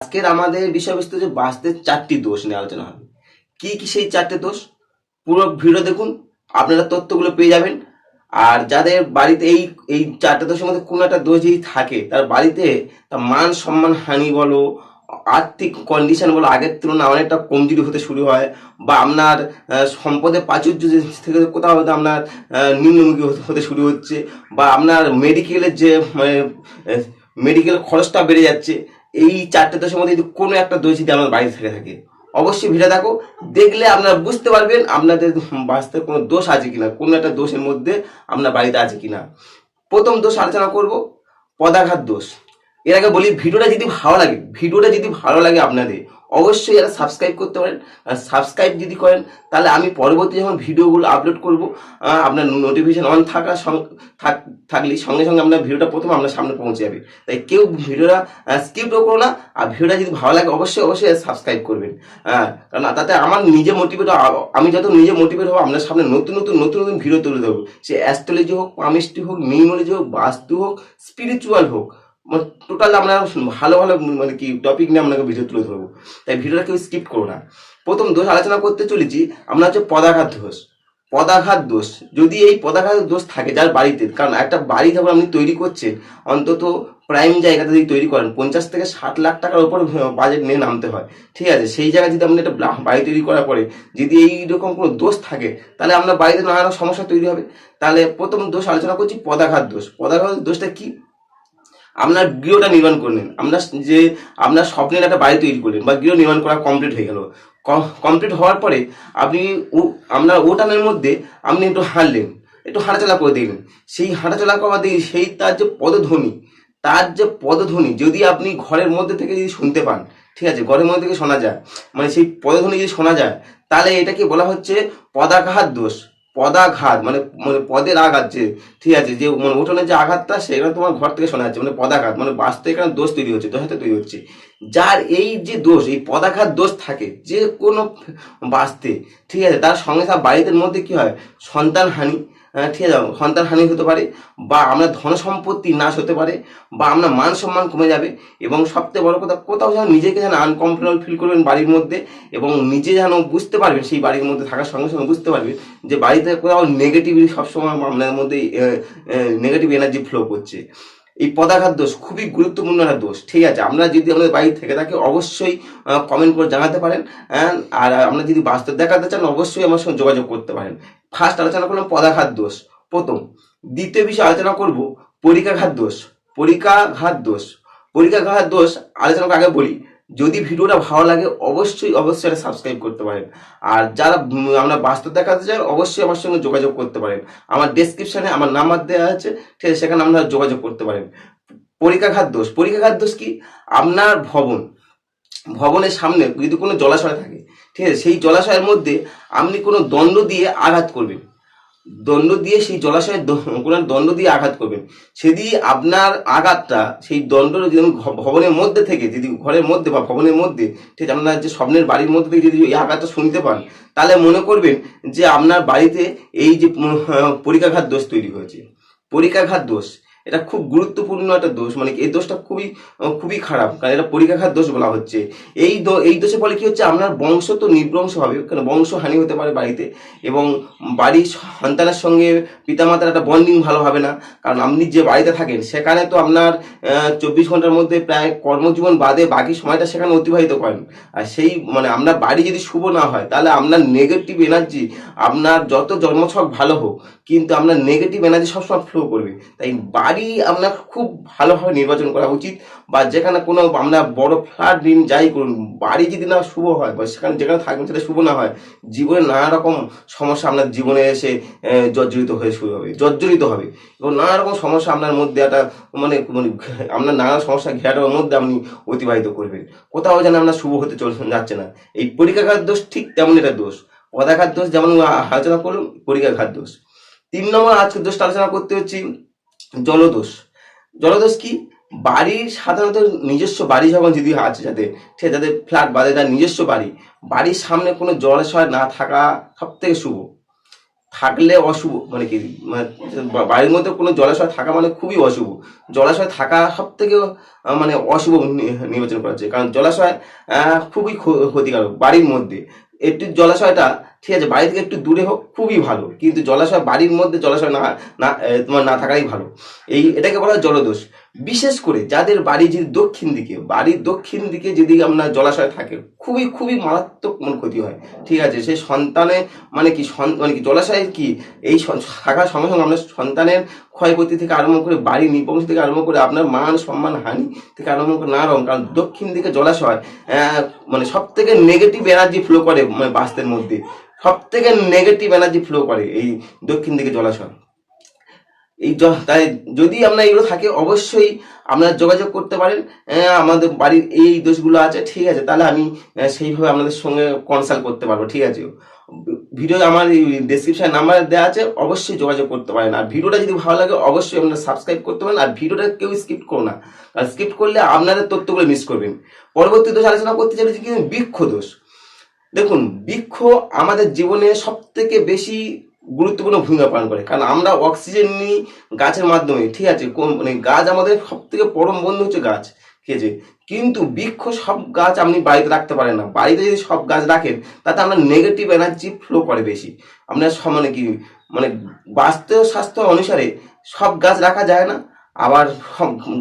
আজকের আমাদের বিষয়বস্তু যে বাস্তুর 4টি দোষ নিয়ে আলোচনা হবে। কি কি সেই 4টে দোষ? পুরো ভিডিও দেখুন, আপনারা তথ্যগুলো পেয়ে যাবেন। আর যাদের বাড়িতে এই এই 4টে দোষের মধ্যে কোনো একটা দোষ যদি থাকে, তার বাড়িতে তার মান সম্মান হানি বলো, আর্থিক কন্ডিশন বলো, আগের তুলনায় অনেকটা কমজোরি হতে শুরু হয়, বা আপনার সম্পদের প্রাচুর্য থেকে কোথাও হয়তো আপনার নিম্নমুখী হতে শুরু হচ্ছে, বা আপনার মেডিকেলের যে মেডিকেল খরচটা বেড়ে যাচ্ছে। এই 4টে দোষের মধ্যে যদি কোনো একটা দোষ যদি আমার বাড়িতে থেকে থাকে, অবশ্যই ভিডিও দেখো। দেখলে আপনারা বুঝতে পারবেন আপনাদের বাস্তবে কোনো দোষ আছে কিনা, কোনো একটা দোষের মধ্যে আপনার বাড়িতে আছে কিনা। প্রথম দোষ আলোচনা করব, পদাঘাত দোষ। এর আগে বলি, ভিডিওটা যদি ভালো লাগে আপনাদের, অবশ্যই এরা সাবস্ক্রাইব করতে পারেন। আর সাবস্ক্রাইব যদি করেন, তাহলে আমি পরবর্তী যখন ভিডিওগুলো আপলোড করব, আপনার নোটিফিকেশন অন থাকলে সঙ্গে সঙ্গে আপনার ভিডিওটা প্রথম আপনার সামনে পৌঁছে যাবে। তাই কেউ ভিডিওটা স্কিপও করো না। আর ভিডিওটা যদি ভালো লাগে, অবশ্যই অবশ্যই সাবস্ক্রাইব করবেন। কারণ তাতে আমার নিজে মোটিভেট, আমি যত নিজে মোটিভেট হবো, আপনার সামনে নতুন নতুন নতুন নতুন ভিডিও তুলে দেবো। সে অ্যাস্ট্রোলজি হোক, পামিস্ট্রি হোক, নিউমোলজি হোক, বাস্তু হোক, স্পিরিচুয়াল হোক, মানে টোটাল আমরা ভালো ভালো মানে কি টপিক নিয়ে আপনাকে ভিডিও তুলে ধরবো। তাই ভিডিওটা কেউ স্কিপ করো না। প্রথম দোষ আলোচনা করতে চলেছি আমরা, হচ্ছে পদাঘাত দোষ। পদাঘাত দোষ, যদি এই পদাঘাত দোষ থাকে যার বাড়িতে, কারণ একটা বাড়ি যখন আপনি তৈরি করছেন, অন্তত প্রাইম জায়গাতে যদি তৈরি করেন, 50 থেকে 60 লাখ টাকার উপর বাজেট নিয়ে নামতে হয়। ঠিক আছে, সেই জায়গায় যদি আপনি একটা বাড়ি তৈরি করার পরে যদি এইরকম কোনো দোষ থাকে, তাহলে আপনার বাড়িতে নানা সমস্যা তৈরি হবে। তাহলে প্রথম দোষ আলোচনা করছি, পদাঘাত দোষ। পদাঘাত দোষটা কি? আপনার গৃহটা নির্মাণ করলেন, আপনার স্বপ্নের একটা বাড়ি তৈরি করলেন, বা গৃহ নির্মাণ করা কমপ্লিট হয়ে গেল। কমপ্লিট হওয়ার পরে আপনি আপনার ওটানের মধ্যে আপনি একটু হাঁটলেন, একটু হাঁটাচলা করে দিলেন। সেই হাঁটাচলা করা দিয়ে সেই তার যে পদধ্বনি যদি আপনি ঘরের মধ্যে থেকে যদি শুনতে পান, ঠিক আছে, ঘরের মধ্যে থেকে শোনা যায়, মানে সেই পদধ্বনি যদি শোনা যায়, তাহলে এটাকে বলা হচ্ছে পদাঘাত দোষ। পদাঘাত মানে মানে পদের আঘাত, যে ঠিক আছে, যে মানে উঠোনের যে আঘাতটা, সেখানে তোমার ঘর থেকে শোনা যাচ্ছে, মানে পদাঘাত, মানে বাস্তবে এখানে দোষ তৈরি হচ্ছে, দোষ তৈরি হচ্ছে। যার এই যে দোষ, এই পদাঘাত দোষ থাকে যে কোনো বাস্তে, ঠিক আছে, তার সঙ্গে সঙ্গে বাড়িতে মধ্যে কি হয়, সন্তান হানি, ঠিক আছে, সন্তান হানি হতে পারে, বা আমরা ধন সম্পত্তি নাশ হতে পারে, বা আমরা মান সম্মান কমে যাবে। এবং সবথেকে বড় কথা, কোথাও যেন নিজেকে যেন আনকমফোর্টেবল ফিল করবেন বাড়ির মধ্যে, এবং নিজে যেন বুঝতে পারবেন, সেই বাড়ির মধ্যে থাকার সঙ্গে সঙ্গে বুঝতে পারবেন যে বাড়িতে কোথাও নেগেটিভিটি সবসময় আপনার মধ্যে নেগেটিভ এনার্জি ফ্লো করছে। এই পদাঘাত দোষ খুবই গুরুত্বপূর্ণ একটা দোষ। ঠিক আছে, আমরা যদি আমাদের বাড়ি থেকে থাকে, অবশ্যই কমেন্ট করে জানাতে পারেন। আর আমরা যদি বাস্তব দেখাতে চান, অবশ্যই আমার সঙ্গে যোগাযোগ করতে পারেন। ফার্স্ট আলোচনা করলাম পদাঘাত দোষ, প্রথম। দ্বিতীয় বিষয় আলোচনা করব, পরিকাঘাত দোষ। পরিকাঘাত দোষ পরিকাঘাত দোষ আলোচনার আগে বলি, যদি ভিডিওটা ভালো লাগে, অবশ্যই অবশ্যই এটা সাবস্ক্রাইব করতে পারেন। আর যারা আমরা বাস্তব দেখাতে চান, অবশ্যই আমার সঙ্গে যোগাযোগ করতে পারেন। আমার ডেসক্রিপশনে আমার নাম্বার দেওয়া আছে, ঠিক আছে, সেখানে আপনারা যোগাযোগ করতে পারেন। পরিকাঘাত দোষ কি? আপনার ভবনের সামনে যদি কোনো জলাশয় থাকে, ঠিক আছে, সেই জলাশয়ের মধ্যে আপনি কোনো দণ্ড দিয়ে আঘাত করবেন। দণ্ড দিয়ে আঘাত করবেন। যদি আপনার আঘাতটা সেই দণ্ড যদি ভবনের মধ্যে থেকে, যদি ঘরের মধ্যে বা ভবনের মধ্যে, ঠিক আছে, আপনার যে স্বপ্নের বাড়ির মধ্যে থেকে যদি এই আঘাতটা শুনতে পান, তাহলে মনে করবেন যে আপনার বাড়িতে এই যে পরিকাঘাত দোষ তৈরি হয়েছে। পরিকাঘাত দোষ এটা খুব গুরুত্বপূর্ণ একটা দোষ, মানে এই দোষটা খুবই খুবই খারাপ, কারণ এটা পরিকাঘাত দোষ বলা হচ্ছে। এই দোষে বলে কি হচ্ছে, আপনার বংশ তো নির্বংশ হবে, কারণ বংশহানি হতে পারে বাড়িতে, এবং বাড়ির সন্তানের সঙ্গে পিতামাতার একটা বন্ডিং ভালো হবে না। কারণ আপনি যে বাড়িতে থাকেন, সেখানে তো আপনার 24 ঘন্টার মধ্যে প্রায় কর্মজীবন বাদে বাকি সময়টা সেখানে অতিবাহিত করেন। আর সেই মানে আপনার বাড়ি যদি শুভ না হয়, তাহলে আপনার নেগেটিভ এনার্জি, আপনার যত জন্মছক ভালো হোক, কিন্তু আপনার নেগেটিভ এনার্জি সবসময় ফ্লো করবে। তাই বাড়ি আপনার খুব ভালোভাবে নির্বাচন করা উচিত। বা যেখানে কোনো আমরা বড় ফ্ল্যাট দিন যাই করুন, বাড়ি যদি না শুভ হয়, বা যেখানে থাকবেন সেটা শুভ না হয়, জীবনে নানা রকম সমস্যা আপনার জীবনে এসে জর্জরিত হবে, এবং নানা রকম সমস্যা আপনার মধ্যে একটা মানে মানে আপনার নানা সমস্যা ঘেরাটোর মধ্যে আপনি অতিবাহিত করবেন। কোথাও যেন আপনার শুভ হতে যাচ্ছে না। এই পরিকাঘাত দোষ ঠিক তেমন একটা দোষ। পদাঘাত দোষ যেমন আলোচনা করুন, পরিকাঘাত দোষ। 3 নম্বর আজকে দোষটা আলোচনা করতে হচ্ছে জলদোষ। জলদোষ কি? বাড়ির সাধারণত নিজস্ব বাড়ি যখন যদি আছে, যাদের ফ্ল্যাট বা যাদের নিজস্ব বাড়ির সামনে কোনো জলাশয় না থাকা সব থেকে শুভ। থাকলে অশুভ, মানে কি, মানে বাড়ির মধ্যে কোনো জলাশয় থাকা মানে খুবই অশুভ। জলাশয় থাকা সব থেকে মানে অশুভ নির্বাচন করা হচ্ছে, কারণ জলাশয় খুবই ক্ষতিকারক বাড়ির মধ্যে। একটু জলাশয়টা ঠিক আছে বাড়ি থেকে একটু দূরে হোক খুবই ভালো, কিন্তু জলাশয় বাড়ির মধ্যে জলাশয় না না তোমার না থাকাই ভালো। এটাকে বলা হয় জলদোষ। বিশেষ করে যাদের বাড়ি যদি দক্ষিণ দিকে, বাড়ির দক্ষিণ দিকে যদি আপনার জলাশয় থাকে খুবই খুবই মারাত্মক ক্ষতি হয়। ঠিক আছে, সেই সন্তানে মানে কি মানে কি জলাশয়ের কি এই থাকার সঙ্গে সঙ্গে আপনার সন্তানের ক্ষয়ক্ষতি থেকে আরম্ভ করে বাড়ি নিবংশ থেকে আরম্ভ করে আপনার মান সম্মান হানি থেকে আরম্ভ করে নানা রকম, কারণ দক্ষিণ দিকে জলাশয় মানে সব থেকে নেগেটিভ এনার্জি ফ্লো করে, মানে বাস্তুর মধ্যে সব থেকে নেগেটিভ এনার্জি ফ্লো করে এই দক্ষিণ দিকে জলাশয়। তাই যদি আপনার এগুলো থাকে অবশ্যই আপনারা যোগাযোগ করতে পারেন। আমাদের বাড়ির এই দোষগুলো আছে, ঠিক আছে, তাহলে আমি সেইভাবে আপনাদের সঙ্গে কনসাল্ট করতে পারবো। ঠিক আছে, ভিডিও আমার ডেসক্রিপশন নাম্বার দেওয়া আছে, অবশ্যই যোগাযোগ করতে পারেন। আর ভিডিওটা যদি ভালো লাগে অবশ্যই আপনারা সাবস্ক্রাইব করতে পারেন। আর ভিডিওটা কেউ স্কিপ করো না, আর স্কিপ করলে আপনাদের তথ্যগুলো মিস করবেন। পরবর্তী দোষ আলোচনা করতে চাইছি কিন্তু বৃক্ষ দোষ। দেখুন, বৃক্ষ আমাদের জীবনে সব থেকে বেশি গুরুত্বপূর্ণ ভূমিকা পালন করে, কারণ আমরা অক্সিজেন নিই গাছের মাধ্যমে। ঠিক আছে, মানে গাছ আমাদের সব থেকে পরম বন্ধু হচ্ছে গাছ। ঠিক আছে, কিন্তু বৃক্ষ সব গাছ আপনি বাড়িতে রাখতে পারেন না। বাড়িতে যদি সব গাছ রাখেন তাতে আপনার নেগেটিভ এনার্জি ফ্লো করে বেশি। আপনার মানে কি, মানে বাস্তু স্বাস্থ্য অনুসারে সব গাছ রাখা যায় না, আবার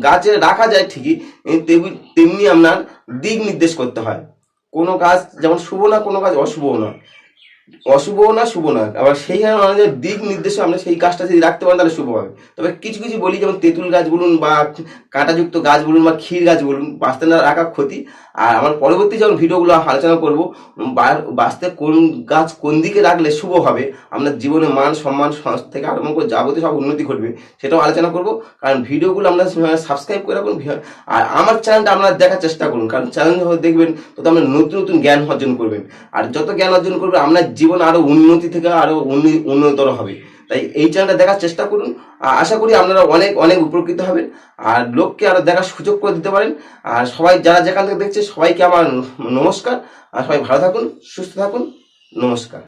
গাছে রাখা যায় ঠিকই, তেমনি আপনার দিক নির্দেশ করতে হয়। কোনো গাছ যেমন শুভ না, কোনো গাছ অশুভ না, অশুভ না শুভ না, আবার সেই আমাদের দিক নির্দেশে আমরা সেই গাছটা যদি রাখতে পারেন তাহলে শুভ হবে। তবে কিছু কিছু বলি, যেমন তেঁতুল গাছ বলুন বা কাঁটাযুক্ত গাছ বলুন বা ক্ষীর গাছ বলুন, বাঁচতে না রাখা ক্ষতি। আর আমার পরবর্তী যখন ভিডিওগুলো আলোচনা করবো বাঁচতে কোন গাছ কোন দিকে রাখলে শুভ হবে, আপনার জীবনে মান সম্মান থেকে আরম্ভ করে যাবতীয় সব উন্নতি ঘটবে, সেটাও আলোচনা করবো। কারণ ভিডিওগুলো আপনারা সাবস্ক্রাইব করে রাখুন, আর আমার চ্যানেলটা আপনারা দেখার চেষ্টা করুন, কারণ চ্যানেল দেখবেন তত আপনার নতুন নতুন জ্ঞান অর্জন করবেন। আর যত জ্ঞান অর্জন করবেন আপনার জীবন আরো উন্নতি থেকে আরো উন্নতর হবে। তাই এই চ্যানেলটা দেখার চেষ্টা করুন, আশা করি আপনারা অনেক অনেক উপকৃত হবেন আর লোককে আরো দেখার সুযোগ করে দিতে পারেন। আর সবাই যারা যেখান থেকে দেখছে সবাইকে আমার নমস্কার, আর সবাই ভালো থাকুন, সুস্থ থাকুন, নমস্কার।